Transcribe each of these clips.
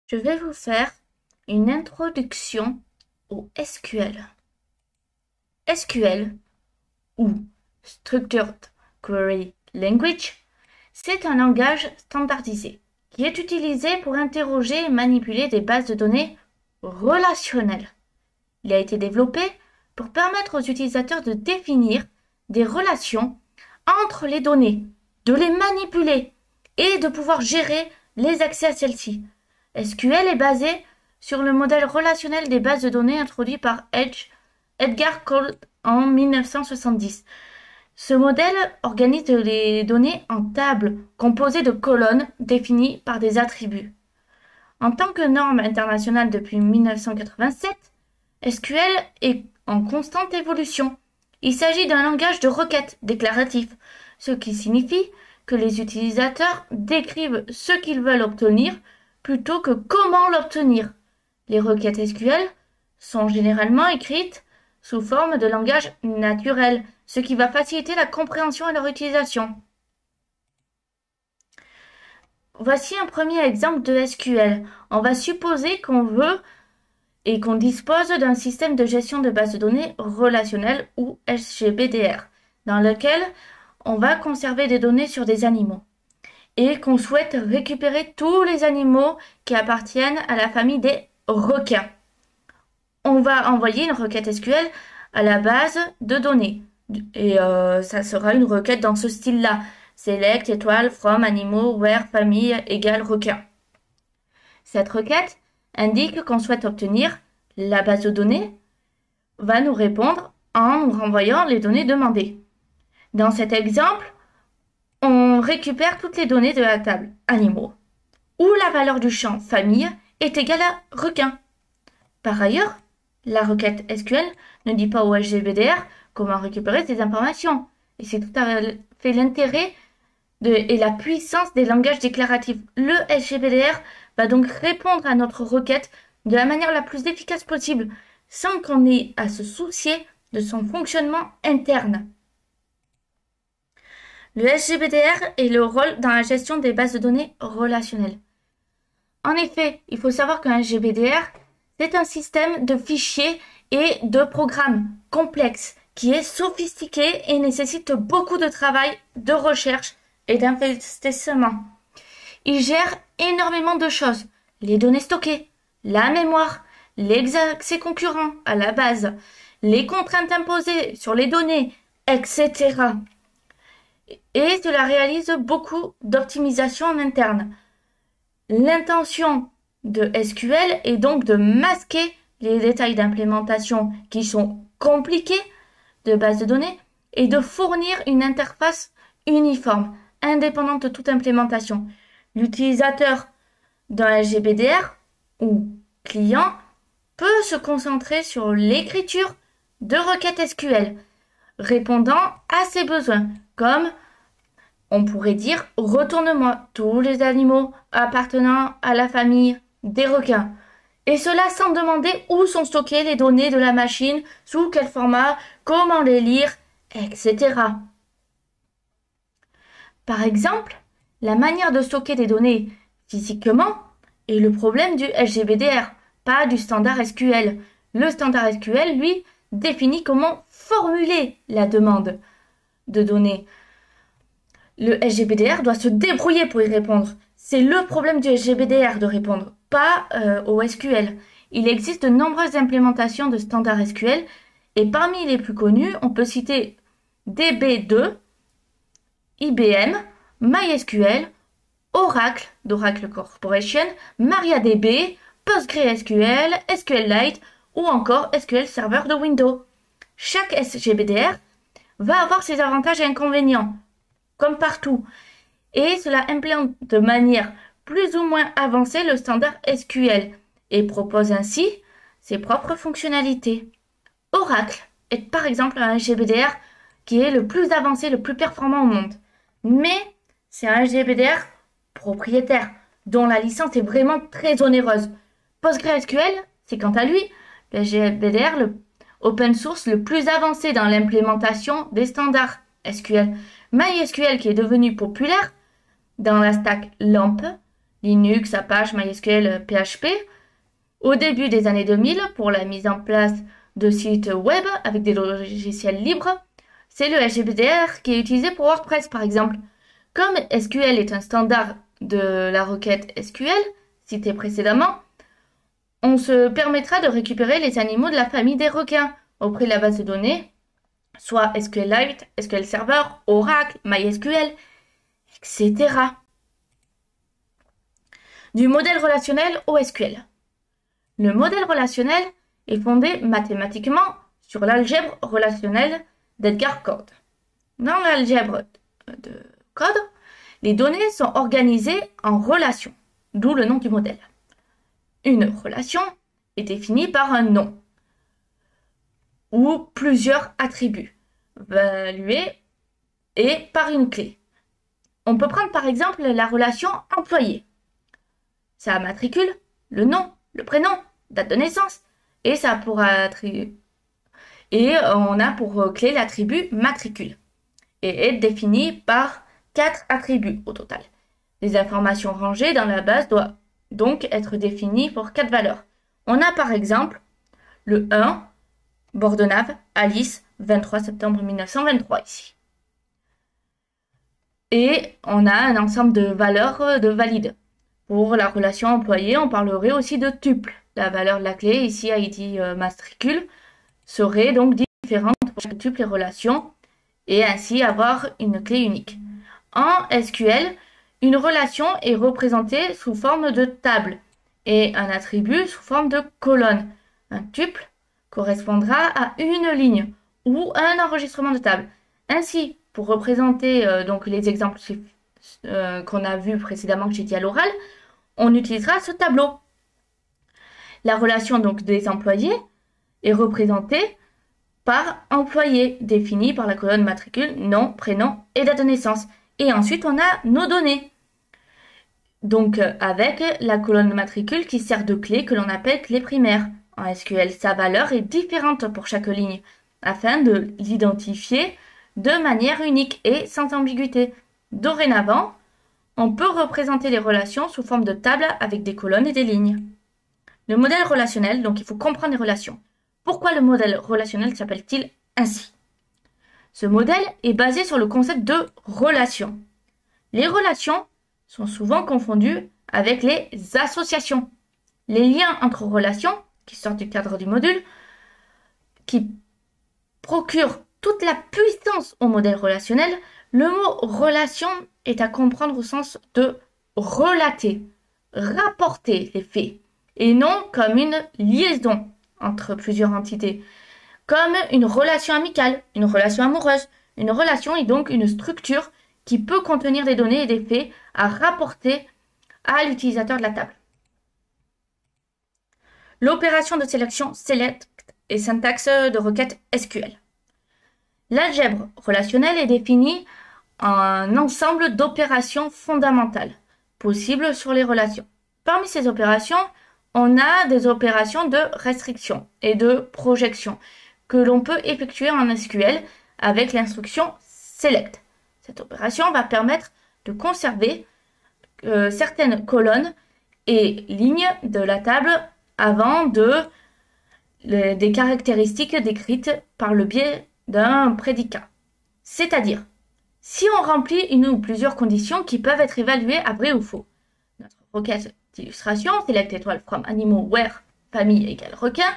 Je vais vous faire une introduction au SQL. SQL, ou Structured Query Language, c'est un langage standardisé qui est utilisé pour interroger et manipuler des bases de données relationnelles. Il a été développé pour permettre aux utilisateurs de définir des relations entre les données, de les manipuler et de pouvoir gérer les accès à celles-ci. SQL est basé sur le modèle relationnel des bases de données introduit par Edgar Colt en 1970. Ce modèle organise les données en tables composées de colonnes définies par des attributs. En tant que norme internationale depuis 1987, SQL est en constante évolution. Il s'agit d'un langage de requête déclaratif, ce qui signifie que les utilisateurs décrivent ce qu'ils veulent obtenir plutôt que comment l'obtenir. Les requêtes SQL sont généralement écrites sous forme de langage naturel, ce qui va faciliter la compréhension et leur utilisation. Voici un premier exemple de SQL. On va supposer qu'on veut et qu'on dispose d'un système de gestion de base de données relationnelle ou SGBDR, dans lequel on va conserver des données sur des animaux et qu'on souhaite récupérer tous les animaux qui appartiennent à la famille des requins. On va envoyer une requête SQL à la base de données et ça sera une requête dans ce style-là. Select, étoile, from, animaux, where, famille, égale requin. Cette requête indique qu'on souhaite obtenir la base de données, va nous répondre en nous renvoyant les données demandées. Dans cet exemple, on récupère toutes les données de la table animaux, où la valeur du champ famille est égale à requin. Par ailleurs, la requête SQL ne dit pas au SGBDR comment récupérer ces informations. Et c'est tout à fait l'intérêt et la puissance des langages déclaratifs. Le SGBDR va donc répondre à notre requête de la manière la plus efficace possible, sans qu'on ait à se soucier de son fonctionnement interne. Le SGBDR est le rôle dans la gestion des bases de données relationnelles. En effet, il faut savoir qu'un SGBDR, c'est un système de fichiers et de programmes complexes qui est sophistiqué et nécessite beaucoup de travail, de recherche et d'investissement. Il gère énormément de choses. Les données stockées, la mémoire, les accès concurrents à la base, les contraintes imposées sur les données, etc. Et cela réalise beaucoup d'optimisation en interne. L'intention de SQL est donc de masquer les détails d'implémentation qui sont compliqués de base de données et de fournir une interface uniforme, indépendante de toute implémentation. L'utilisateur d'un SGBDR ou client peut se concentrer sur l'écriture de requêtes SQL, répondant à ses besoins, comme on pourrait dire « Retourne-moi tous les animaux appartenant à la famille des requins ». Et cela sans demander où sont stockées les données de la machine, sous quel format, comment les lire, etc. Par exemple, la manière de stocker des données physiquement est le problème du SGBDR, pas du standard SQL. Le standard SQL, lui, définit comment formuler la demande de données. Le SGBDR doit se débrouiller pour y répondre. C'est le problème du SGBDR de répondre, pas au SQL. Il existe de nombreuses implémentations de standards SQL et parmi les plus connues, on peut citer DB2, IBM, MySQL, Oracle d'Oracle Corporation, MariaDB, PostgreSQL, SQLite ou encore SQL Server de Windows. Chaque SGBDR va avoir ses avantages et inconvénients, comme partout, et cela implémente de manière plus ou moins avancée le standard SQL et propose ainsi ses propres fonctionnalités. Oracle est par exemple un SGBDR qui est le plus avancé, le plus performant au monde. Mais c'est un SGBDR propriétaire, dont la licence est vraiment très onéreuse. PostgreSQL, c'est quant à lui le SGBDR le open source le plus avancé dans l'implémentation des standards SQL. MySQL, qui est devenu populaire dans la stack LAMP, Linux, Apache, MySQL, PHP. Au début des années 2000, pour la mise en place de sites web avec des logiciels libres, c'est le SGBDR qui est utilisé pour WordPress par exemple. Comme SQL est un standard de la requête SQL, cité précédemment, on se permettra de récupérer les animaux de la famille des requins auprès de la base de données, soit SQLite, SQL Server, Oracle, MySQL, etc. Du modèle relationnel au SQL. Le modèle relationnel est fondé mathématiquement sur l'algèbre relationnelle d'Edgar Code. Dans l'algèbre de Code, les données sont organisées en relations, d'où le nom du modèle. Une relation est définie par un nom ou plusieurs attributs, évalués et par une clé. On peut prendre par exemple la relation employé. Sa matricule, le nom, le prénom, date de naissance, et ça pourra attribuer. Et on a pour clé l'attribut matricule, et est défini par 4 attributs au total. Les informations rangées dans la base doivent donc être définies pour 4 valeurs. On a par exemple le 1, Bordenave, Alice, 23 septembre 1923 ici. Et on a un ensemble de valeurs de valides. Pour la relation employée, on parlerait aussi de tuple. La valeur de la clé, ici ID matricule, serait donc différente pour chaque tuple et relation, et ainsi avoir une clé unique. En SQL, une relation est représentée sous forme de table et un attribut sous forme de colonne. Un tuple correspondra à une ligne ou un enregistrement de table. Ainsi, pour représenter donc les exemples qu'on a vus précédemment que j'ai dit à l'oral, on utilisera ce tableau. La relation donc des employés est représentée par employé, définie par la colonne matricule, nom, prénom et date de naissance. Et ensuite, on a nos données. Donc, avec la colonne matricule qui sert de clé que l'on appelle clé primaire. En SQL, sa valeur est différente pour chaque ligne, afin de l'identifier de manière unique et sans ambiguïté. Dorénavant, on peut représenter les relations sous forme de table avec des colonnes et des lignes. Le modèle relationnel, donc il faut comprendre les relations. Pourquoi le modèle relationnel s'appelle-t-il ainsi? Ce modèle est basé sur le concept de relation. Les relations sont souvent confondues avec les associations. Les liens entre relations, qui sortent du cadre du module, qui procurent toute la puissance au modèle relationnel, le mot relation est à comprendre au sens de relater, rapporter les faits, et non comme une liaison entre plusieurs entités, comme une relation amicale, une relation amoureuse. Une relation est donc une structure qui peut contenir des données et des faits à rapporter à l'utilisateur de la table. L'opération de sélection select et syntaxe de requête SQL. L'algèbre relationnelle est définie en un ensemble d'opérations fondamentales possibles sur les relations. Parmi ces opérations, on a des opérations de restriction et de projection que l'on peut effectuer en SQL avec l'instruction select. Cette opération va permettre de conserver certaines colonnes et lignes de la table avant des caractéristiques décrites par le biais d'un prédicat. C'est-à-dire, si on remplit une ou plusieurs conditions qui peuvent être évaluées à vrai ou faux. Notre requête d'illustration, select étoile from animal where famille égale requin,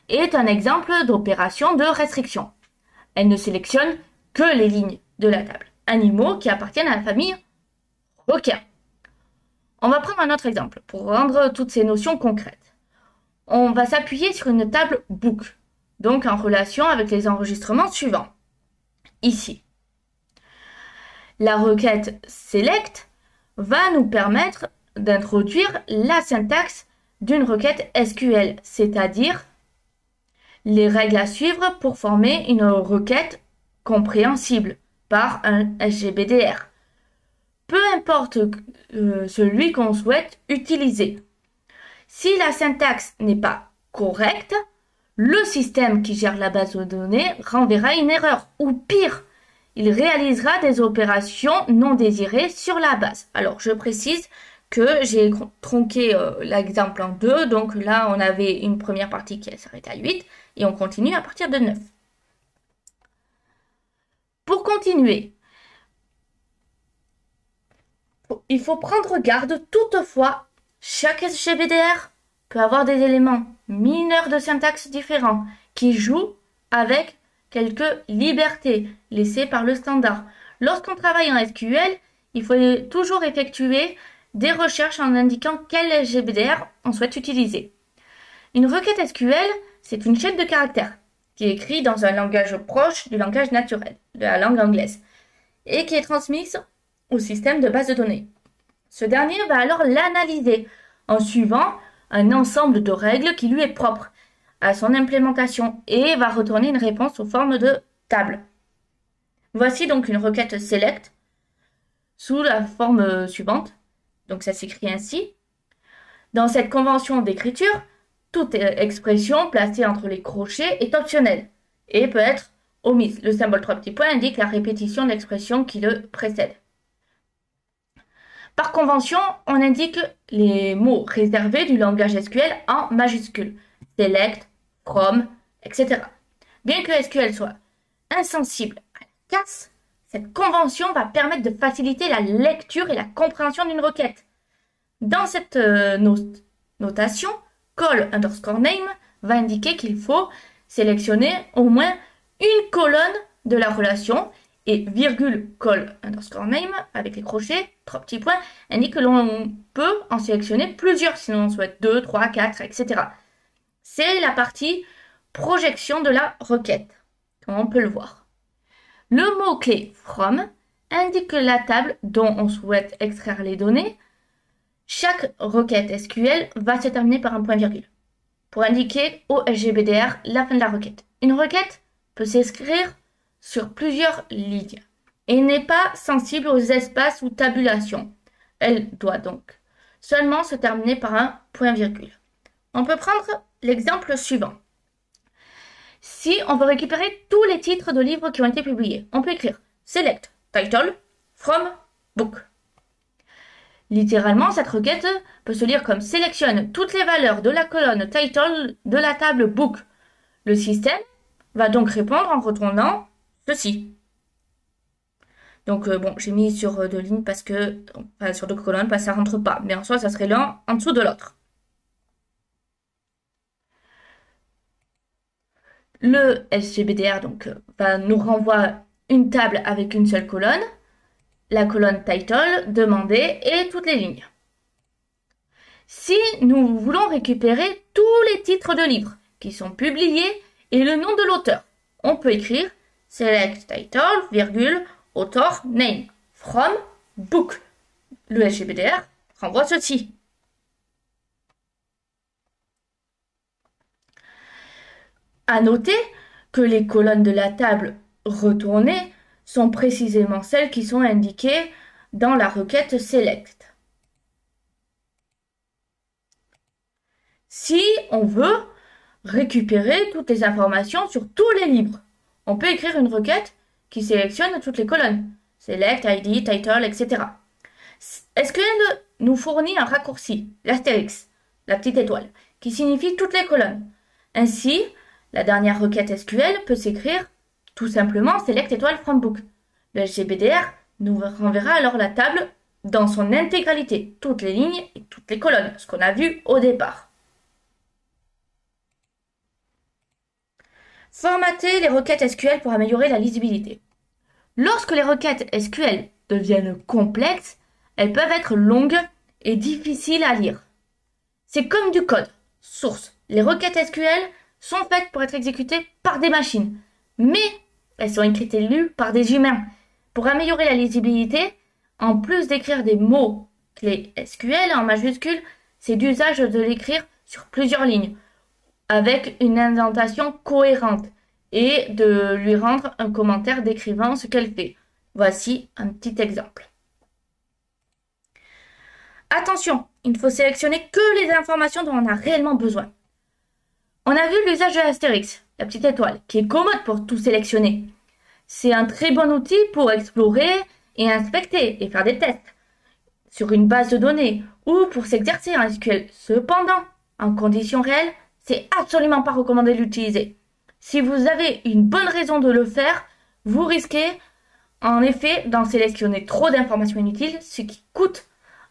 est un exemple d'opération de restriction. Elle ne sélectionne que les lignes de la table animaux qui appartiennent à la famille requin. On va prendre un autre exemple pour rendre toutes ces notions concrètes. On va s'appuyer sur une table book, donc en relation avec les enregistrements suivants. Ici, la requête select va nous permettre d'introduire la syntaxe d'une requête SQL, c'est-à-dire les règles à suivre pour former une requête compréhensible par un SGBDR. Peu importe celui qu'on souhaite utiliser. Si la syntaxe n'est pas correcte, le système qui gère la base de données renverra une erreur, ou pire, il réalisera des opérations non désirées sur la base. Alors je précise que j'ai tronqué l'exemple en deux. Donc là, on avait une première partie qui s'arrête à 8 et on continue à partir de 9. Pour continuer, il faut prendre garde toutefois, chaque SGBDR peut avoir des éléments mineurs de syntaxe différents qui jouent avec quelques libertés laissées par le standard. Lorsqu'on travaille en SQL, il faut toujours effectuer des recherches en indiquant quel SGBDR on souhaite utiliser. Une requête SQL, c'est une chaîne de caractères qui est écrite dans un langage proche du langage naturel, de la langue anglaise, et qui est transmise au système de base de données. Ce dernier va alors l'analyser en suivant un ensemble de règles qui lui est propre à son implémentation et va retourner une réponse sous forme de table. Voici donc une requête select sous la forme suivante. Donc ça s'écrit ainsi. Dans cette convention d'écriture, toute expression placée entre les crochets est optionnelle et peut être omise. Le symbole 3 petits points indique la répétition de l'expression qui le précède. Par convention, on indique les mots réservés du langage SQL en majuscules. Select, from, etc. Bien que SQL soit insensible à la casse, cette convention va permettre de faciliter la lecture et la compréhension d'une requête. Dans cette notation, call_name va indiquer qu'il faut sélectionner au moins une colonne de la relation et call_name avec les crochets, 3 petits points, indique que l'on peut en sélectionner plusieurs si l'on souhaite 2, 3, 4, etc. C'est la partie projection de la requête, comme on peut le voir. Le mot-clé from indique la table dont on souhaite extraire les données. Chaque requête SQL va se terminer par un point-virgule pour indiquer au SGBDR la fin de la requête. Une requête peut s'écrire sur plusieurs lignes et n'est pas sensible aux espaces ou tabulations. Elle doit donc seulement se terminer par un point-virgule. On peut prendre l'exemple suivant. Si on veut récupérer tous les titres de livres qui ont été publiés, on peut écrire select title from book. Littéralement, cette requête peut se lire comme sélectionne toutes les valeurs de la colonne title de la table book. Le système va donc répondre en retournant ceci. Donc bon, j'ai mis sur deux lignes parce que sur deux colonnes parce que ça rentre pas, mais en soi ça serait l'un en dessous de l'autre. Le SGBDR donc nous renvoie une table avec une seule colonne, la colonne title, demandé et toutes les lignes. Si nous voulons récupérer tous les titres de livres qui sont publiés et le nom de l'auteur, on peut écrire select title, author name from book. Le SGBDR renvoie ceci. À noter que les colonnes de la table retournées sont précisément celles qui sont indiquées dans la requête select. Si on veut récupérer toutes les informations sur tous les livres, on peut écrire une requête qui sélectionne toutes les colonnes. Select, ID, title, etc. SQL nous fournit un raccourci, l'astérix, la petite étoile, qui signifie toutes les colonnes. Ainsi, la dernière requête SQL peut s'écrire tout simplement select étoile from book. Le SGBDR nous renverra alors la table dans son intégralité, toutes les lignes et toutes les colonnes, ce qu'on a vu au départ. Formater les requêtes SQL pour améliorer la lisibilité. Lorsque les requêtes SQL deviennent complexes, elles peuvent être longues et difficiles à lire. C'est comme du code. Source. Les requêtes SQL sont faites pour être exécutées par des machines, mais elles sont écrites et lues par des humains. Pour améliorer la lisibilité, en plus d'écrire des mots clés SQL en majuscules, c'est d'usage de l'écrire sur plusieurs lignes, avec une indentation cohérente, et de lui rendre un commentaire décrivant ce qu'elle fait. Voici un petit exemple. Attention, il ne faut sélectionner que les informations dont on a réellement besoin. On a vu l'usage de l'astérix, la petite étoile, qui est commode pour tout sélectionner. C'est un très bon outil pour explorer et inspecter et faire des tests sur une base de données ou pour s'exercer en SQL. Cependant, en conditions réelles, c'est absolument pas recommandé de l'utiliser. Si vous avez une bonne raison de le faire, vous risquez en effet d'en sélectionner trop d'informations inutiles, ce qui coûte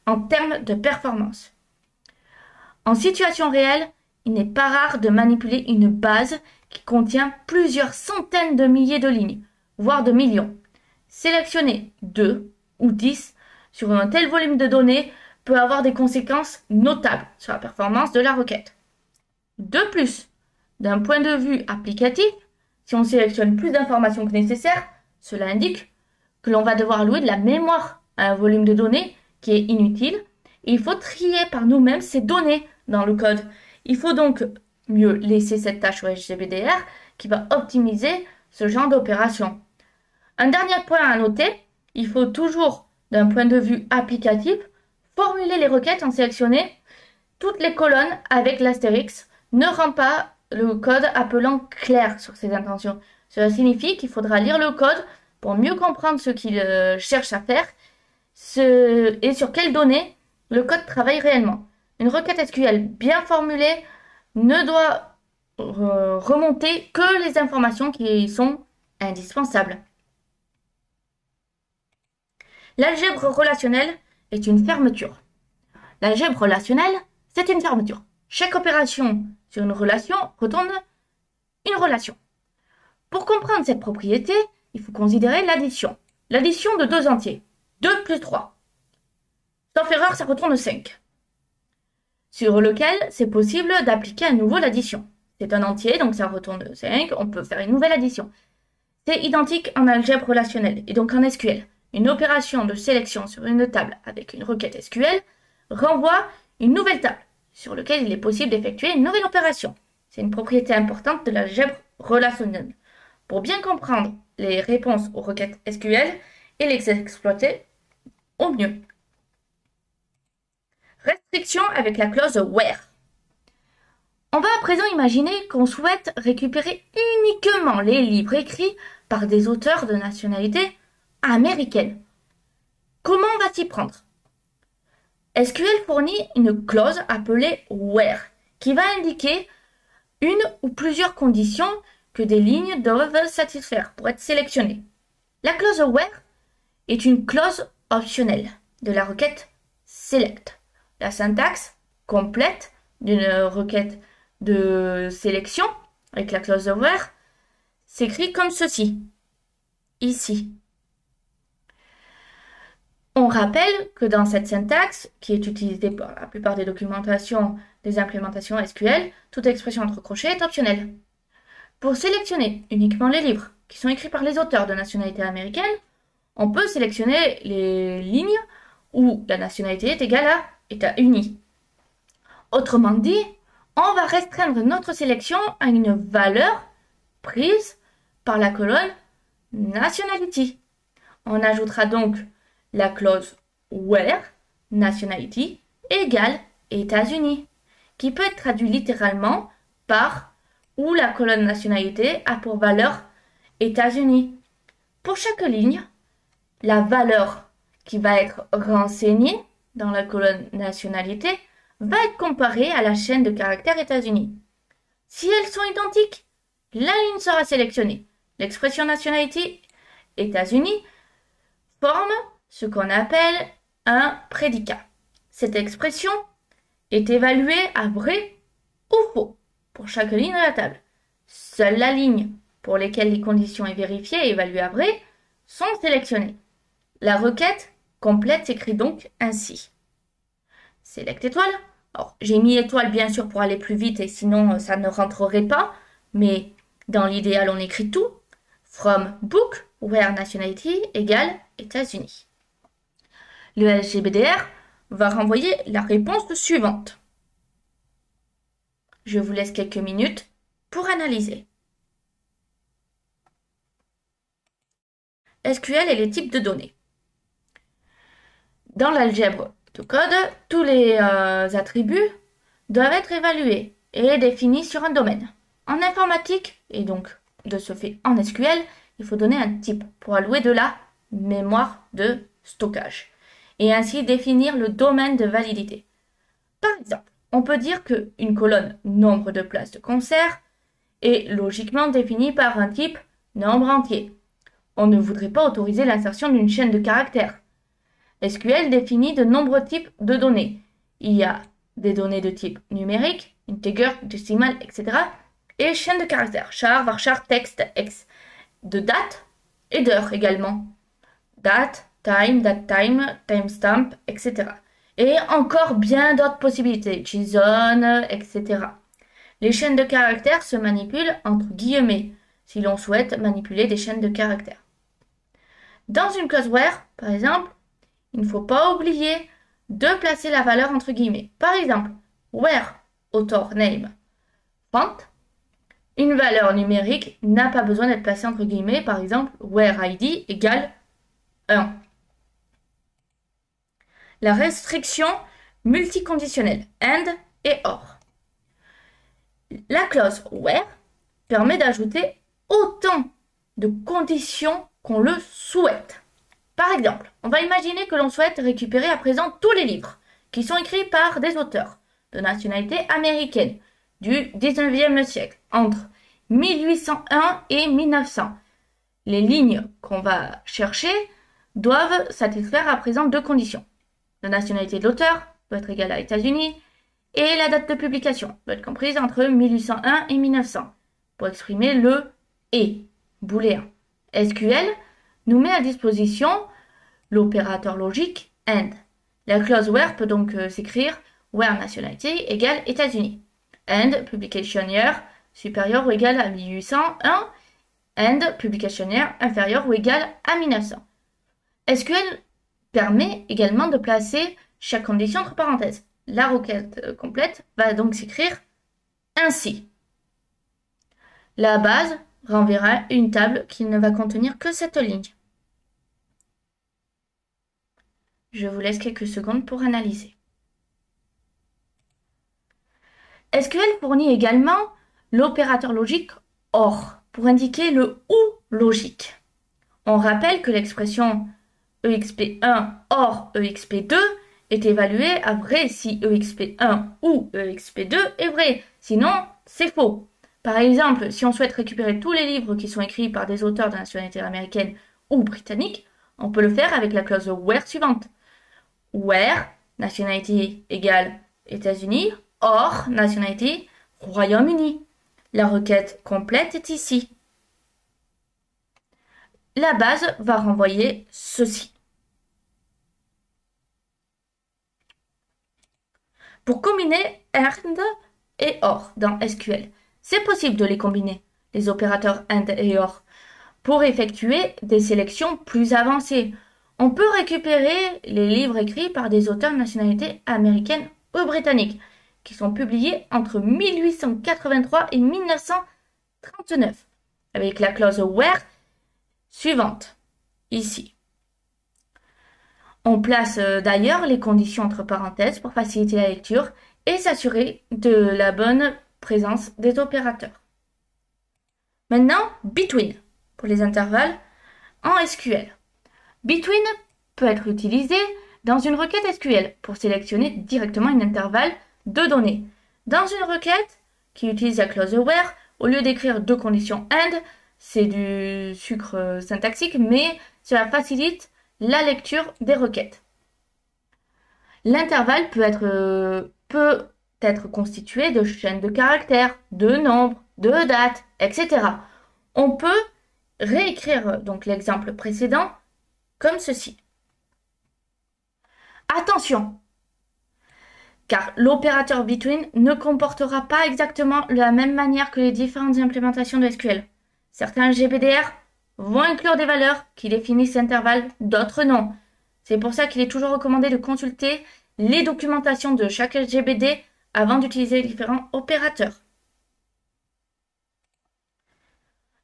en termes de performance. En situation réelle, il n'est pas rare de manipuler une base qui contient plusieurs centaines de milliers de lignes, voire de millions. Sélectionner 2 ou 10 sur un tel volume de données peut avoir des conséquences notables sur la performance de la requête. De plus, d'un point de vue applicatif, si on sélectionne plus d'informations que nécessaire, cela indique que l'on va devoir allouer de la mémoire à un volume de données qui est inutile, et il faut trier par nous-mêmes ces données dans le code. Il faut donc mieux laisser cette tâche au SGBDR qui va optimiser ce genre d'opération. Un dernier point à noter, il faut toujours, d'un point de vue applicatif, formuler les requêtes en sélectionner toutes les colonnes avec l'astérix ne rend pas le code appelant clair sur ses intentions. Cela signifie qu'il faudra lire le code pour mieux comprendre ce qu'il cherche à faire et sur quelles données le code travaille réellement. Une requête SQL bien formulée ne doit remonter que les informations qui sont indispensables. L'algèbre relationnelle est une fermeture. L'algèbre relationnelle, c'est une fermeture. Chaque opération sur une relation retourne une relation. Pour comprendre cette propriété, il faut considérer l'addition. L'addition de deux entiers. 2 plus 3. Sauf erreur, ça retourne 5. Sur lequel c'est possible d'appliquer à nouveau l'addition. C'est un entier, donc ça retourne 5. On peut faire une nouvelle addition. C'est identique en algèbre relationnelle et donc en SQL. Une opération de sélection sur une table avec une requête SQL renvoie une nouvelle table sur laquelle il est possible d'effectuer une nouvelle opération. C'est une propriété importante de l'algèbre relationnelle. Pour bien comprendre les réponses aux requêtes SQL et les exploiter au mieux. Restriction avec la clause WHERE. On va à présent imaginer qu'on souhaite récupérer uniquement les livres écrits par des auteurs de nationalité américaine. Comment on va s'y prendre? SQL fournit une clause appelée WHERE qui va indiquer une ou plusieurs conditions que des lignes doivent satisfaire pour être sélectionnées. La clause WHERE est une clause optionnelle de la requête SELECT. La syntaxe complète d'une requête de sélection avec la clause WHERE s'écrit comme ceci, ici. On rappelle que dans cette syntaxe, qui est utilisée par la plupart des documentations des implémentations SQL, toute expression entre crochets est optionnelle. Pour sélectionner uniquement les livres qui sont écrits par les auteurs de nationalité américaine, on peut sélectionner les lignes où la nationalité est égale à États-Unis. Autrement dit, on va restreindre notre sélection à une valeur prise par la colonne Nationality. On ajoutera donc la clause WHERE nationality égale États-Unis, qui peut être traduit littéralement par où la colonne nationalité a pour valeur États-Unis. Pour chaque ligne, la valeur qui va être renseignée dans la colonne nationalité va être comparée à la chaîne de caractères États-Unis. Si elles sont identiques, la ligne sera sélectionnée. L'expression nationalité États-Unis forme ce qu'on appelle un prédicat. Cette expression est évaluée à vrai ou faux pour chaque ligne de la table. Seule la ligne pour lesquelles les conditions est vérifiée et évaluée à vrai sont sélectionnées. La requête complète s'écrit donc ainsi. Select étoile. Alors, j'ai mis étoile bien sûr pour aller plus vite et sinon ça ne rentrerait pas, mais dans l'idéal on écrit tout. From book where nationality égale États-Unis. Le SGBDR va renvoyer la réponse suivante. Je vous laisse quelques minutes pour analyser. SQL et les types de données. Dans l'algèbre de code, tous les attributs doivent être évalués et définis sur un domaine. En informatique, et donc de ce fait en SQL, il faut donner un type pour allouer de la mémoire de stockage. et ainsi définir le domaine de validité. Par exemple, on peut dire qu'une colonne nombre de places de concert est logiquement définie par un type nombre entier. On ne voudrait pas autoriser l'insertion d'une chaîne de caractères. SQL définit de nombreux types de données. Il y a des données de type numérique, integer, décimal, etc. et chaîne de caractères, char, varchar, texte, x, de date et d'heure également. Date, time, timestamp, etc. Et encore bien d'autres possibilités, JSON, etc. Les chaînes de caractères se manipulent entre guillemets, si l'on souhaite manipuler des chaînes de caractères. Dans une clause where, par exemple, il ne faut pas oublier de placer la valeur entre guillemets. Par exemple, where author name font, une valeur numérique n'a pas besoin d'être placée entre guillemets. Par exemple, where id égale 1. La restriction multiconditionnelle AND et OR. La clause where permet d'ajouter autant de conditions qu'on le souhaite. Par exemple, on va imaginer que l'on souhaite récupérer à présent tous les livres qui sont écrits par des auteurs de nationalité américaine du 19e siècle, entre 1801 et 1900. Les lignes qu'on va chercher doivent satisfaire à présent deux conditions. La nationalité de l'auteur doit être égale à États-Unis et la date de publication doit être comprise entre 1801 et 1900 pour exprimer le « et » booléen. SQL nous met à disposition l'opérateur logique AND. La clause where peut donc s'écrire where nationality égale États-Unis. AND publication year supérieur ou égal à 1801. AND publication year inférieur ou égal à 1900. SQL permet également de placer chaque condition entre parenthèses. La requête complète va donc s'écrire ainsi. La base renverra une table qui ne va contenir que cette ligne. Je vous laisse quelques secondes pour analyser. SQL fournit également l'opérateur logique OR pour indiquer le OU logique. On rappelle que l'expression EXP1 OR EXP2 est évaluée à vrai si EXP1 ou EXP2 est vrai, sinon c'est faux. Par exemple, si on souhaite récupérer tous les livres qui sont écrits par des auteurs de nationalité américaine ou britannique, on peut le faire avec la clause where suivante. Where, nationalité égale États-Unis, or, nationalité Royaume-Uni. La requête complète est ici. La base va renvoyer ceci. Pour combiner AND et OR dans SQL, c'est possible de les combiner, les opérateurs AND et OR, pour effectuer des sélections plus avancées. On peut récupérer les livres écrits par des auteurs de nationalité américaine ou britannique, qui sont publiés entre 1883 et 1939, avec la clause where suivante, ici. On place d'ailleurs les conditions entre parenthèses pour faciliter la lecture et s'assurer de la bonne présence des opérateurs. Maintenant, between, pour les intervalles en SQL. Between peut être utilisé dans une requête SQL pour sélectionner directement un intervalle de données. Dans une requête qui utilise la clause where, au lieu d'écrire deux conditions AND, c'est du sucre syntaxique, mais cela facilite la lecture des requêtes. L'intervalle peut être constitué de chaînes de caractères, de nombres, de dates, etc. On peut réécrire donc l'exemple précédent comme ceci. Attention, car l'opérateur between ne comportera pas exactement de la même manière que les différentes implémentations de SQL. Certains GBDR vont inclure des valeurs qui définissent l'intervalle, d'autres non. C'est pour ça qu'il est toujours recommandé de consulter les documentations de chaque GBD avant d'utiliser les différents opérateurs.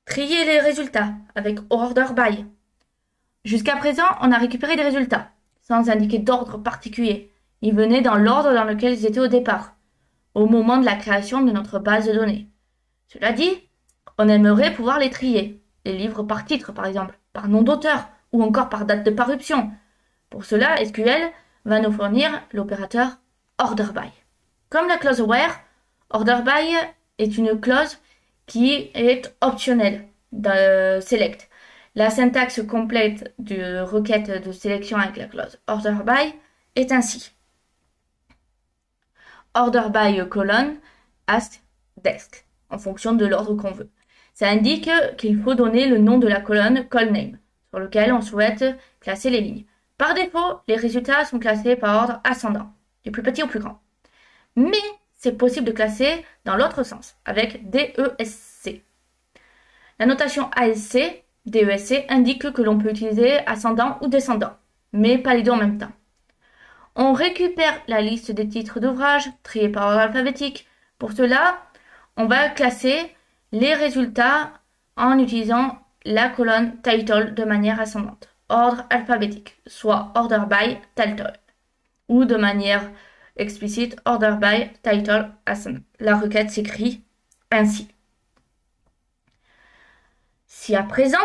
Trier les résultats avec order by. Jusqu'à présent, on a récupéré des résultats, sans indiquer d'ordre particulier. Ils venaient dans l'ordre dans lequel ils étaient au départ, au moment de la création de notre base de données. Cela dit, on aimerait pouvoir les trier, les livres par titre par exemple, par nom d'auteur, ou encore par date de parution. Pour cela, SQL va nous fournir l'opérateur order_by. Comme la clause where, order_by est une clause qui est optionnelle dans select. La syntaxe complète de requête de sélection avec la clause order_by est ainsi. Order_by colon ask desk en fonction de l'ordre qu'on veut. Ça indique qu'il faut donner le nom de la colonne callName sur lequel on souhaite classer les lignes. Par défaut, les résultats sont classés par ordre ascendant, du plus petit au plus grand. Mais c'est possible de classer dans l'autre sens, avec DESC. La notation ASC, DESC, indique que l'on peut utiliser ascendant ou descendant, mais pas les deux en même temps. On récupère la liste des titres d'ouvrages, triés par ordre alphabétique. Pour cela, on va classer les résultats en utilisant la colonne title de manière ascendante, ordre alphabétique, soit order by title, ou de manière explicite order by title ascendant. La requête s'écrit ainsi. Si à présent,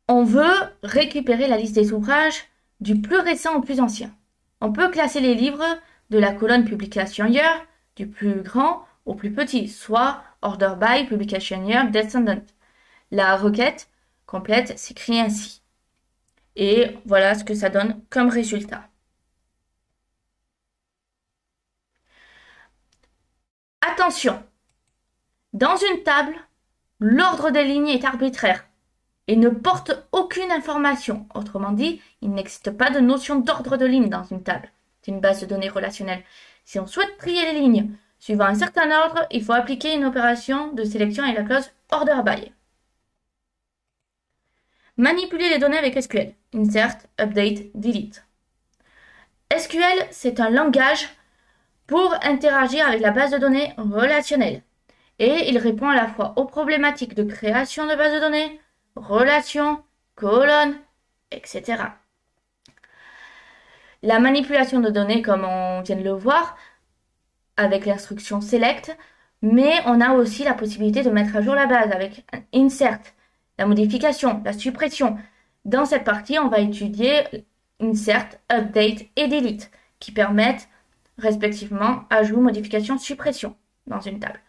on veut récupérer la liste des ouvrages du plus récent au plus ancien, on peut classer les livres de la colonne publication year du plus grand au plus petit, soit order by publication year descendant. La requête complète s'écrit ainsi. Et voilà ce que ça donne comme résultat. Attention, dans une table, l'ordre des lignes est arbitraire et ne porte aucune information. Autrement dit, il n'existe pas de notion d'ordre de ligne dans une table. C'est une base de données relationnelle. Si on souhaite trier les lignes suivant un certain ordre, il faut appliquer une opération de sélection avec la clause order by. Manipuler les données avec SQL. Insert, update, delete. SQL, c'est un langage pour interagir avec la base de données relationnelle. Et il répond à la fois aux problématiques de création de bases de données, relations, colonnes, etc. La manipulation de données, comme on vient de le voir, avec l'instruction select, mais on a aussi la possibilité de mettre à jour la base avec un insert, la modification, la suppression. Dans cette partie, on va étudier insert, update et delete, qui permettent respectivement ajout, modification, suppression dans une table.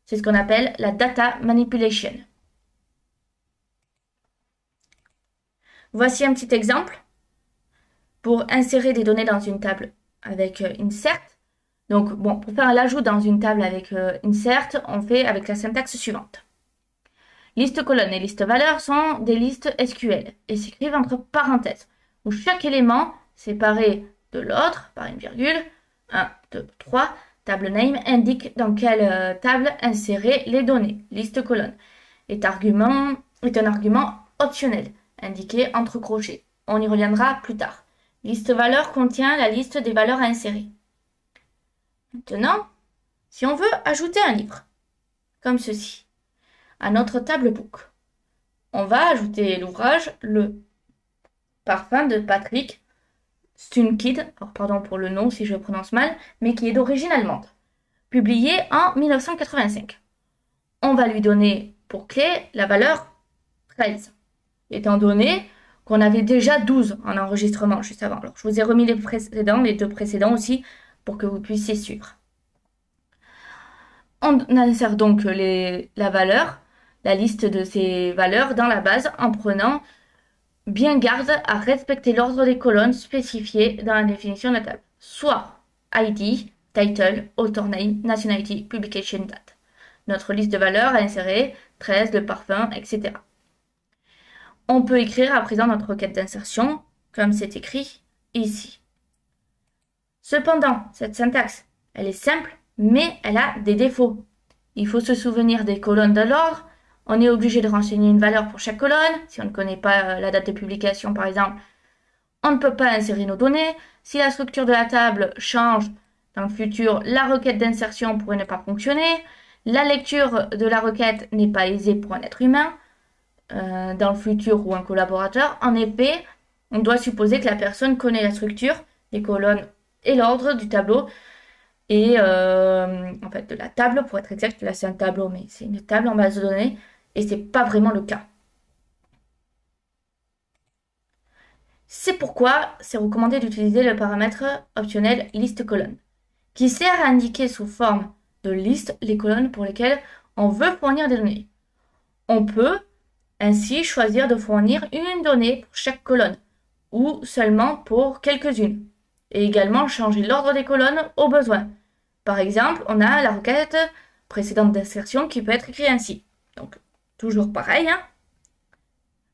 C'est ce qu'on appelle la data manipulation. Voici un petit exemple pour insérer des données dans une table avec insert. Donc, bon, pour faire l'ajout dans une table avec insert, on fait avec la syntaxe suivante. Liste colonne et liste valeur sont des listes SQL et s'écrivent entre parenthèses, où chaque élément séparé de l'autre par une virgule, 1, 2, 3, table name indique dans quelle table insérer les données. Liste colonne est un argument optionnel, indiqué entre crochets. On y reviendra plus tard. Liste valeur contient la liste des valeurs à insérer. Maintenant, si on veut ajouter un livre, comme ceci, à notre table book, on va ajouter l'ouvrage Le Parfum de Patrick Stuntkid, alors pardon pour le nom si je le prononce mal, mais qui est d'origine allemande, publié en 1985. On va lui donner pour clé la valeur 13, étant donné qu'on avait déjà 12 en enregistrement juste avant. Alors je vous ai remis les deux précédents aussi, pour que vous puissiez suivre. On insère donc la valeur, la liste de ces valeurs dans la base en prenant bien garde à respecter l'ordre des colonnes spécifiées dans la définition de la table, soit ID, title, author name, nationality, publication date. Notre liste de valeurs à insérer, 13, le parfum, etc. On peut écrire à présent notre requête d'insertion, comme c'est écrit ici. Cependant, cette syntaxe, elle est simple, mais elle a des défauts. Il faut se souvenir des colonnes de l'ordre. On est obligé de renseigner une valeur pour chaque colonne. Si on ne connaît pas la date de publication, par exemple, on ne peut pas insérer nos données. Si la structure de la table change dans le futur, la requête d'insertion pourrait ne pas fonctionner. La lecture de la requête n'est pas aisée pour un être humain, dans le futur ou un collaborateur. En effet, on doit supposer que la personne connaît la structure des colonnes et l'ordre du tableau et en fait de la table pour être exact. Là c'est un tableau mais c'est une table en base de données et c'est pas vraiment le cas. C'est pourquoi c'est recommandé d'utiliser le paramètre optionnel liste colonne, qui sert à indiquer sous forme de liste les colonnes pour lesquelles on veut fournir des données. On peut ainsi choisir de fournir une donnée pour chaque colonne, ou seulement pour quelques-unes, et également changer l'ordre des colonnes au besoin. Par exemple, on a la requête précédente d'insertion qui peut être écrite ainsi. Donc, toujours pareil, hein.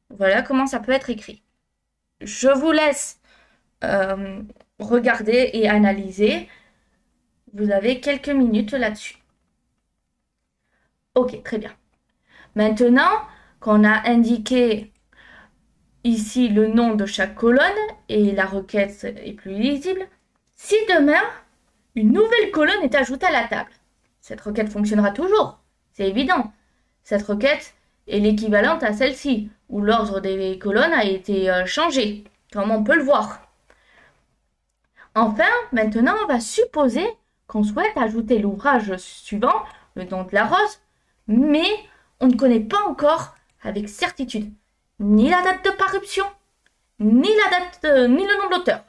Voilà comment ça peut être écrit. Je vous laisse regarder et analyser. Vous avez quelques minutes là-dessus. Ok, très bien. Maintenant qu'on a indiqué ici le nom de chaque colonne et la requête est plus lisible, si demain une nouvelle colonne est ajoutée à la table, cette requête fonctionnera toujours, c'est évident. Cette requête est l'équivalente à celle-ci, où l'ordre des colonnes a été changé, comme on peut le voir. Enfin, maintenant, on va supposer qu'on souhaite ajouter l'ouvrage suivant, le nom de la rose, mais on ne connaît pas encore avec certitude ni la date de parution, ni le nom de l'auteur,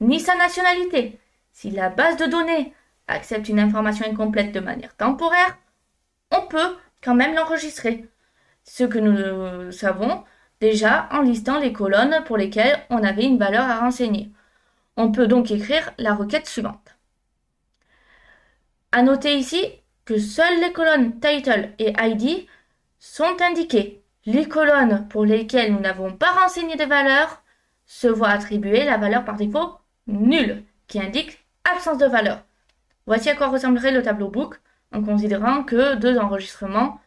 ni sa nationalité. Si la base de données accepte une information incomplète de manière temporaire, on peut quand même l'enregistrer. Ce que nous savons déjà en listant les colonnes pour lesquelles on avait une valeur à renseigner. On peut donc écrire la requête suivante. À noter ici que seules les colonnes title et ID sont indiquées. Les colonnes pour lesquelles nous n'avons pas renseigné de valeur se voient attribuer la valeur par défaut nulle, qui indique absence de valeur. Voici à quoi ressemblerait le tableau book en considérant que 2 enregistrements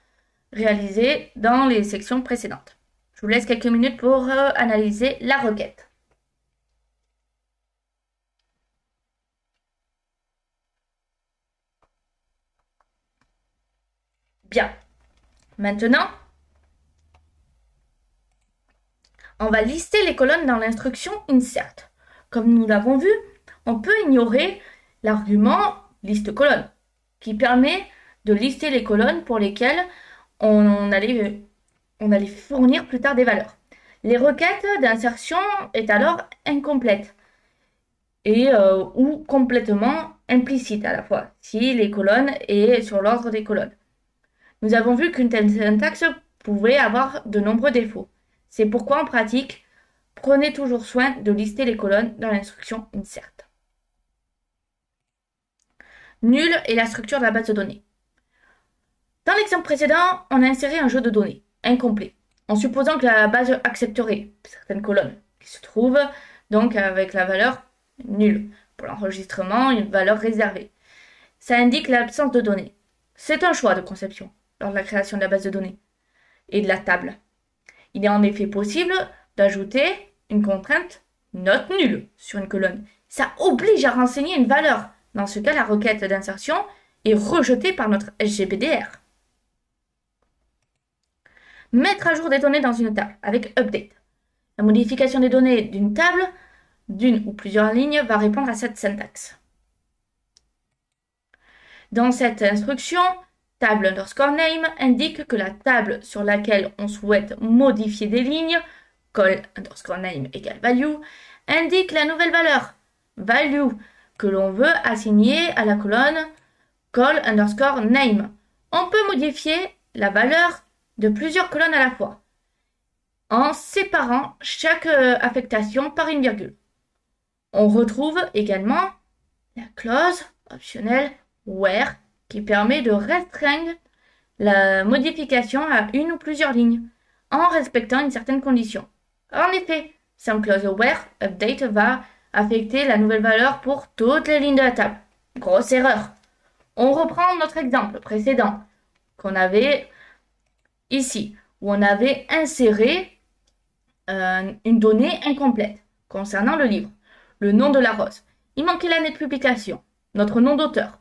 réalisés dans les sections précédentes. Je vous laisse quelques minutes pour analyser la requête. Bien. Maintenant, on va lister les colonnes dans l'instruction insert. Comme nous l'avons vu, on peut ignorer l'argument liste colonne, qui permet de lister les colonnes pour lesquelles on allait fournir plus tard des valeurs. Les requêtes d'insertion est alors incomplète et ou complètement implicite à la fois, si les colonnes est sur l'ordre des colonnes. Nous avons vu qu'une telle syntaxe pouvait avoir de nombreux défauts. C'est pourquoi en pratique, prenez toujours soin de lister les colonnes dans l'instruction insert. Nul est la structure de la base de données. Dans l'exemple précédent, on a inséré un jeu de données incomplet, en supposant que la base accepterait certaines colonnes, qui se trouvent donc avec la valeur nulle. Pour l'enregistrement, une valeur réservée. Ça indique l'absence de données. C'est un choix de conception lors de la création de la base de données et de la table. Il est en effet possible d'ajouter une contrainte note nulle sur une colonne. Ça oblige à renseigner une valeur. Dans ce cas, la requête d'insertion est rejetée par notre SGBDR. Mettre à jour des données dans une table avec update. La modification des données d'une table, d'une ou plusieurs lignes, va répondre à cette syntaxe. Dans cette instruction, table underscore name indique que la table sur laquelle on souhaite modifier des lignes, call underscore name égale value, indique la nouvelle valeur, value, que l'on veut assigner à la colonne call underscore name. On peut modifier la valeur de plusieurs colonnes à la fois, en séparant chaque affectation par une virgule. On retrouve également la clause optionnelle where qui permet de restreindre la modification à une ou plusieurs lignes en respectant une certaine condition. En effet, sans clause where, update va affecter la nouvelle valeur pour toutes les lignes de la table. Grosse erreur. On reprend notre exemple précédent qu'on avait ici, où on avait inséré une donnée incomplète concernant le livre, le nom de la rose. Il manquait l'année de publication, notre nom d'auteur.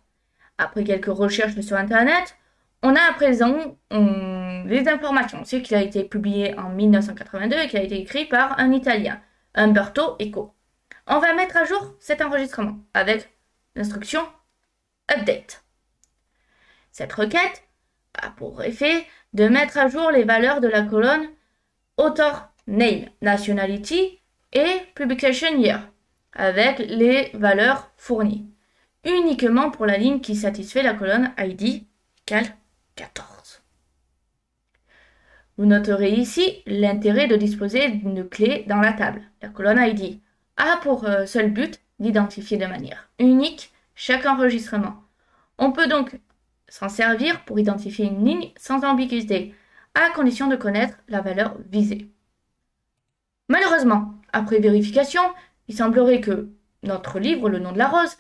Après quelques recherches sur Internet, on a à présent les informations. On sait qu'il a été publié en 1982 et qu'il a été écrit par un Italien, Umberto Eco. On va mettre à jour cet enregistrement avec l'instruction update. Cette requête a pour effet de mettre à jour les valeurs de la colonne author name, nationality et publication year, avec les valeurs fournies, uniquement pour la ligne qui satisfait la colonne ID égale 14. Vous noterez ici l'intérêt de disposer d'une clé dans la table. La colonne ID a pour seul but d'identifier de manière unique chaque enregistrement. On peut donc s'en servir pour identifier une ligne sans ambiguïté, à condition de connaître la valeur visée. Malheureusement, après vérification, il semblerait que notre livre, Le nom de la rose,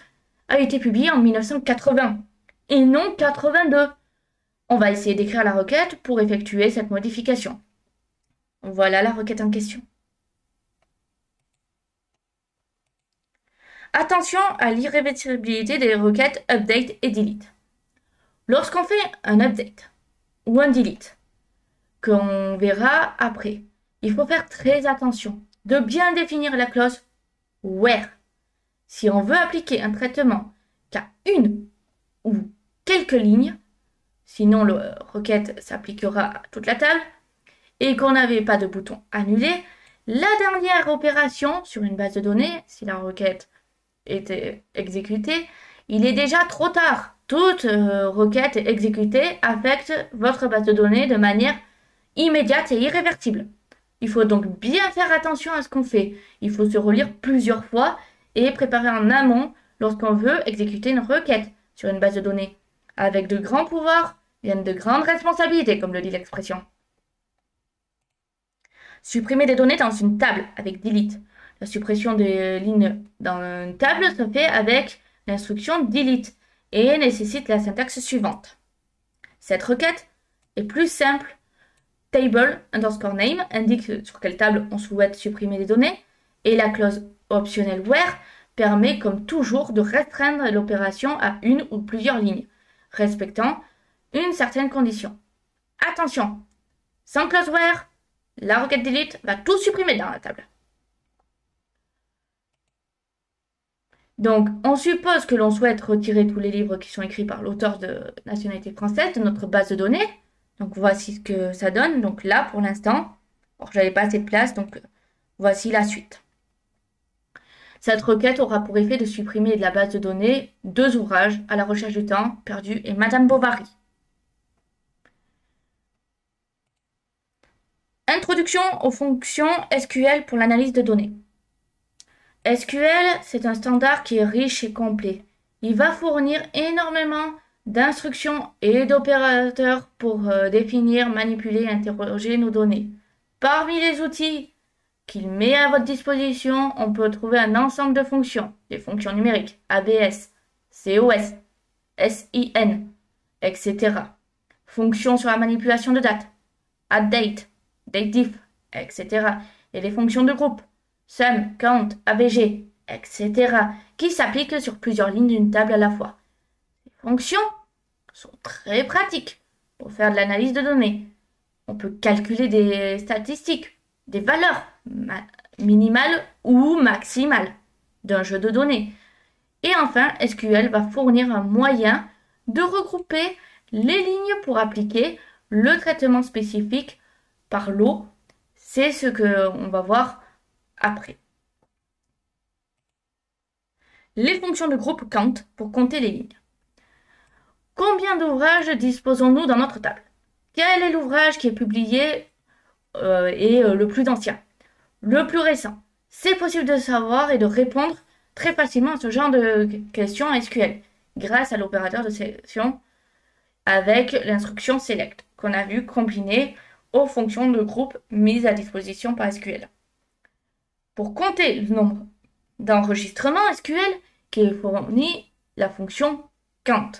a été publié en 1980 et non 82. On va essayer d'écrire la requête pour effectuer cette modification. Voilà la requête en question. Attention à l'irréversibilité des requêtes update et delete. Lorsqu'on fait un update ou un delete, qu'on verra après, il faut faire très attention de bien définir la clause where. Si on veut appliquer un traitement qu'à une ou quelques lignes, sinon la requête s'appliquera à toute la table, et qu'on n'avait pas de bouton annulé, la dernière opération sur une base de données, si la requête était exécutée, il est déjà trop tard. Toute requête exécutée affecte votre base de données de manière immédiate et irréversible. Il faut donc bien faire attention à ce qu'on fait. Il faut se relire plusieurs fois et préparer en amont lorsqu'on veut exécuter une requête sur une base de données. Avec de grands pouvoirs viennent de grandes responsabilités, comme le dit l'expression. Supprimer des données dans une table avec delete. La suppression des lignes dans une table se fait avec l'instruction delete et nécessite la syntaxe suivante. Cette requête est plus simple. Table underscore name indique sur quelle table on souhaite supprimer les données et la clause optionnelle where permet comme toujours de restreindre l'opération à une ou plusieurs lignes, respectant une certaine condition. Attention, sans clause where, la requête delete va tout supprimer dans la table. Donc, on suppose que l'on souhaite retirer tous les livres qui sont écrits par l'auteur de nationalité française de notre base de données. Donc, voici ce que ça donne. Donc là, pour l'instant, j'avais pas assez de place, donc voici la suite. Cette requête aura pour effet de supprimer de la base de données 2 ouvrages, À la recherche du temps perdu et Madame Bovary. Introduction aux fonctions SQL pour l'analyse de données. SQL, c'est un standard qui est riche et complet. Il va fournir énormément d'instructions et d'opérateurs pour définir, manipuler et interroger nos données. Parmi les outils qu'il met à votre disposition, on peut trouver un ensemble de fonctions, des fonctions numériques, ABS, COS, SIN, etc. Fonctions sur la manipulation de dates, addDate, dateDiff, etc. Et les fonctions de groupe, sum, count, AVG, etc. qui s'appliquent sur plusieurs lignes d'une table à la fois. Ces fonctions sont très pratiques pour faire de l'analyse de données. On peut calculer des statistiques, des valeurs minimales ou maximales d'un jeu de données. Et enfin, SQL va fournir un moyen de regrouper les lignes pour appliquer le traitement spécifique par lot. C'est ce qu'on va voir après. Les fonctions de groupe count pour compter les lignes. Combien d'ouvrages disposons-nous dans notre table? Quel est l'ouvrage qui est publié et le plus ancien? Le plus récent? C'est possible de savoir et de répondre très facilement à ce genre de questions SQL grâce à l'opérateur de sélection avec l'instruction select qu'on a vu combinée aux fonctions de groupe mises à disposition par SQL. Pour compter le nombre d'enregistrements SQL qui fournit la fonction count.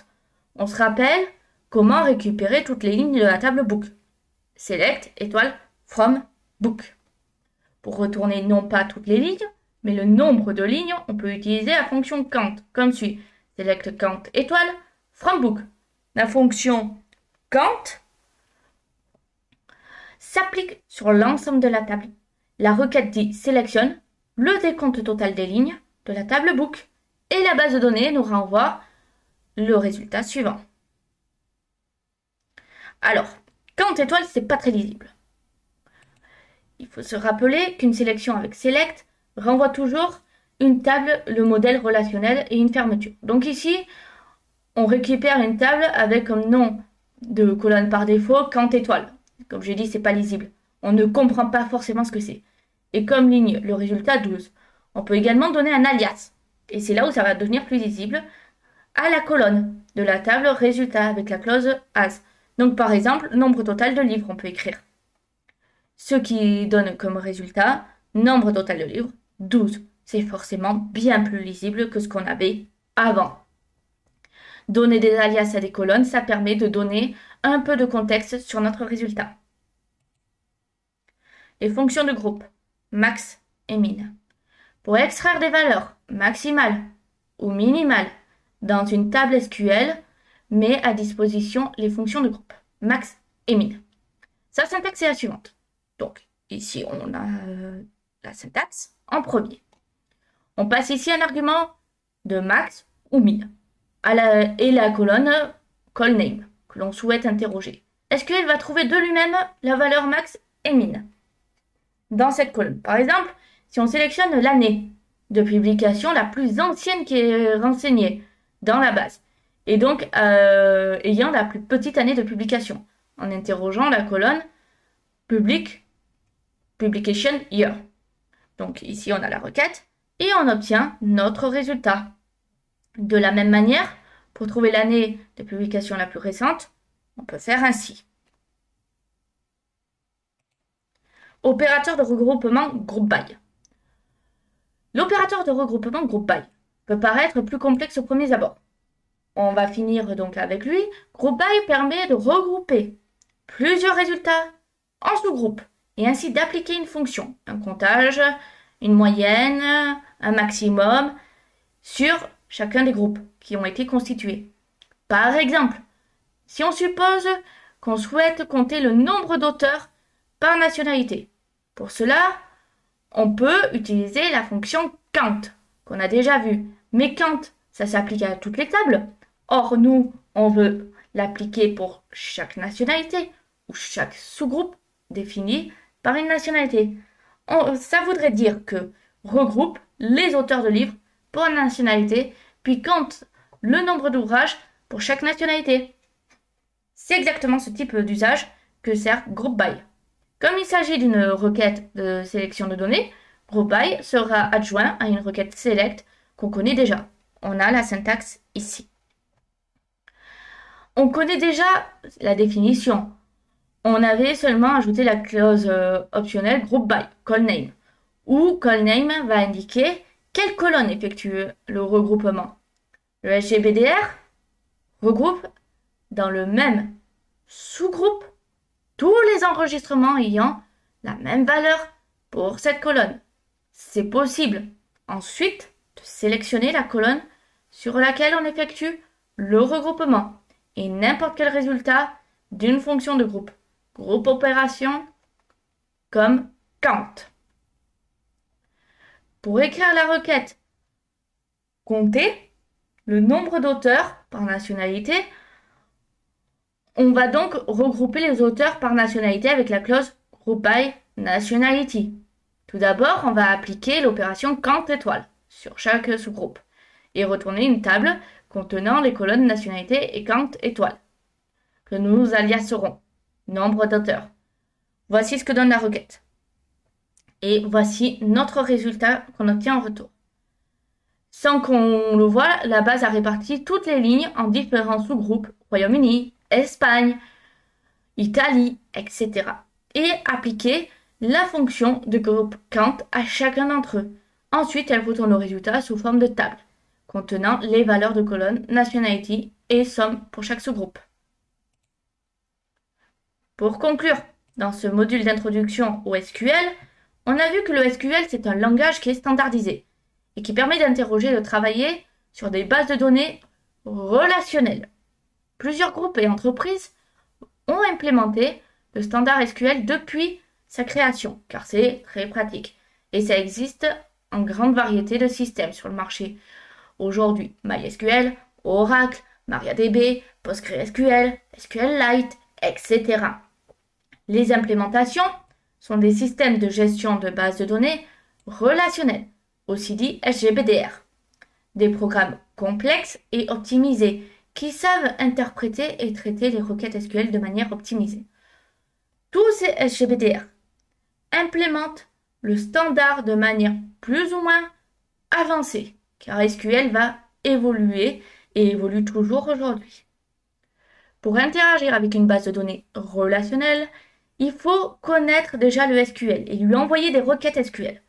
On se rappelle comment récupérer toutes les lignes de la table book. Select étoile from book. Pour retourner non pas toutes les lignes, mais le nombre de lignes, on peut utiliser la fonction count comme suit. Select count étoile from book. La fonction count s'applique sur l'ensemble de la table. La requête dit sélectionne le décompte total des lignes de la table book et la base de données nous renvoie le résultat suivant. Alors, count étoile, c'est pas très lisible. Il faut se rappeler qu'une sélection avec select renvoie toujours une table, le modèle relationnel et une fermeture. Donc ici, on récupère une table avec comme nom de colonne par défaut Kant étoile. Comme j'ai dit, c'est pas lisible. On ne comprend pas forcément ce que c'est. Et comme ligne, le résultat 12. On peut également donner un alias. Et c'est là où ça va devenir plus lisible à la colonne de la table résultat avec la clause as. Donc par exemple, nombre total de livres, on peut écrire. Ce qui donne comme résultat nombre total de livres 12. C'est forcément bien plus lisible que ce qu'on avait avant. Donner des alias à des colonnes, ça permet de donner un peu de contexte sur notre résultat. Les fonctions de groupe, max et min. Pour extraire des valeurs maximales ou minimales dans une table SQL, met à disposition les fonctions de groupe, max et min. Sa syntaxe est la suivante. Donc, ici, on a la syntaxe en premier. On passe ici un argument de max ou min et la colonne call name que l'on souhaite interroger. SQL va trouver de lui-même la valeur max et min dans cette colonne. Par exemple, si on sélectionne l'année de publication la plus ancienne qui est renseignée dans la base, et donc ayant la plus petite année de publication, en interrogeant la colonne publication year. Donc ici, on a la requête et on obtient notre résultat. De la même manière, pour trouver l'année de publication la plus récente, on peut faire ainsi. Opérateur de regroupement group by. L'opérateur de regroupement group by peut paraître plus complexe au premier abord. On va finir donc avec lui. Group by permet de regrouper plusieurs résultats en sous-groupes et ainsi d'appliquer une fonction, un comptage, une moyenne, un maximum sur chacun des groupes qui ont été constitués. Par exemple, si on suppose qu'on souhaite compter le nombre d'auteurs par nationalité, pour cela, on peut utiliser la fonction count qu'on a déjà vue. Mais count, ça s'applique à toutes les tables. Or, nous, on veut l'appliquer pour chaque nationalité ou chaque sous-groupe défini par une nationalité. Ça voudrait dire que regroupe les auteurs de livres pour une nationalité, puis compte le nombre d'ouvrages pour chaque nationalité. C'est exactement ce type d'usage que sert group by. Comme il s'agit d'une requête de sélection de données, group by sera adjoint à une requête select qu'on connaît déjà. On a la syntaxe ici. On connaît déjà la définition. On avait seulement ajouté la clause optionnelle group by, call name, où call name va indiquer quelle colonne effectue le regroupement. Le SGBDR regroupe dans le même sous-groupe tous les enregistrements ayant la même valeur pour cette colonne. C'est possible ensuite de sélectionner la colonne sur laquelle on effectue le regroupement et n'importe quel résultat d'une fonction de groupe. Groupe opération comme count. Pour écrire la requête, compter le nombre d'auteurs par nationalité, on va donc regrouper les auteurs par nationalité avec la clause group by nationality. Tout d'abord, on va appliquer l'opération count étoile sur chaque sous-groupe et retourner une table contenant les colonnes nationalité et count étoile que nous aliaserons nombre d'auteurs. Voici ce que donne la requête. Et voici notre résultat qu'on obtient en retour. Sans qu'on le voie, la base a réparti toutes les lignes en différents sous-groupes, Royaume-Uni, Espagne, Italie, etc. Et appliqué la fonction de groupe count à chacun d'entre eux. Ensuite, elle retourne le résultat sous forme de table, contenant les valeurs de colonne, nationality et somme pour chaque sous-groupe. Pour conclure, dans ce module d'introduction au SQL, on a vu que le SQL c'est un langage qui est standardisé et qui permet d'interroger et de travailler sur des bases de données relationnelles. Plusieurs groupes et entreprises ont implémenté le standard SQL depuis sa création, car c'est très pratique. Et ça existe en grande variété de systèmes sur le marché. Aujourd'hui, MySQL, Oracle, MariaDB, PostgreSQL, SQLite, etc. Les implémentations sont des systèmes de gestion de bases de données relationnels, aussi dit SGBDR. Des programmes complexes et optimisés qui savent interpréter et traiter les requêtes SQL de manière optimisée. Tous ces SGBDR implémentent le standard de manière plus ou moins avancée, car SQL va évoluer et évolue toujours aujourd'hui. Pour interagir avec une base de données relationnelle, il faut connaître déjà le SQL et lui envoyer des requêtes SQL.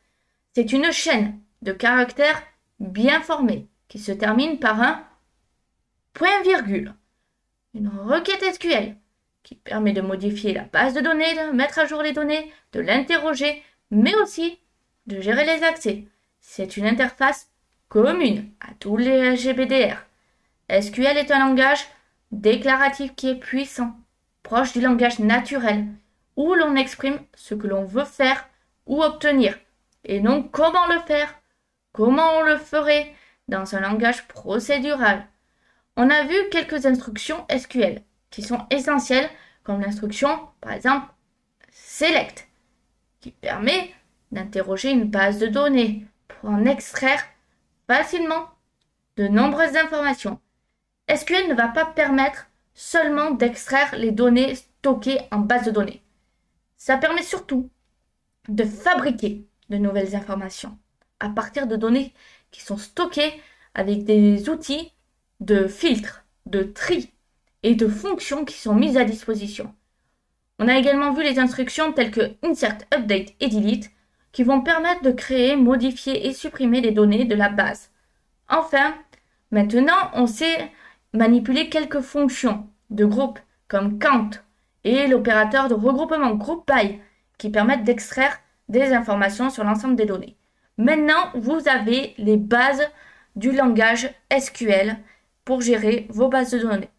C'est une chaîne de caractères bien formée qui se termine par un point-virgule. Une requête SQL qui permet de modifier la base de données, de mettre à jour les données, de l'interroger, mais aussi de gérer les accès. C'est une interface commune à tous les SGBDR. SQL est un langage déclaratif qui est puissant, proche du langage naturel, où l'on exprime ce que l'on veut faire ou obtenir, et non comment le faire, comment on le ferait dans un langage procédural. On a vu quelques instructions SQL qui sont essentielles, comme l'instruction, par exemple, select, qui permet d'interroger une base de données pour en extraire facilement de nombreuses informations. SQL ne va pas permettre seulement d'extraire les données stockées en base de données. Ça permet surtout de fabriquer de nouvelles informations à partir de données qui sont stockées avec des outils de filtre, de tri et de fonctions qui sont mises à disposition. On a également vu les instructions telles que insert, update et delete qui vont permettre de créer, modifier et supprimer les données de la base. Enfin, maintenant, on sait manipuler quelques fonctions de groupe comme count et l'opérateur de regroupement group by qui permettent d'extraire des informations sur l'ensemble des données. Maintenant, vous avez les bases du langage SQL pour gérer vos bases de données.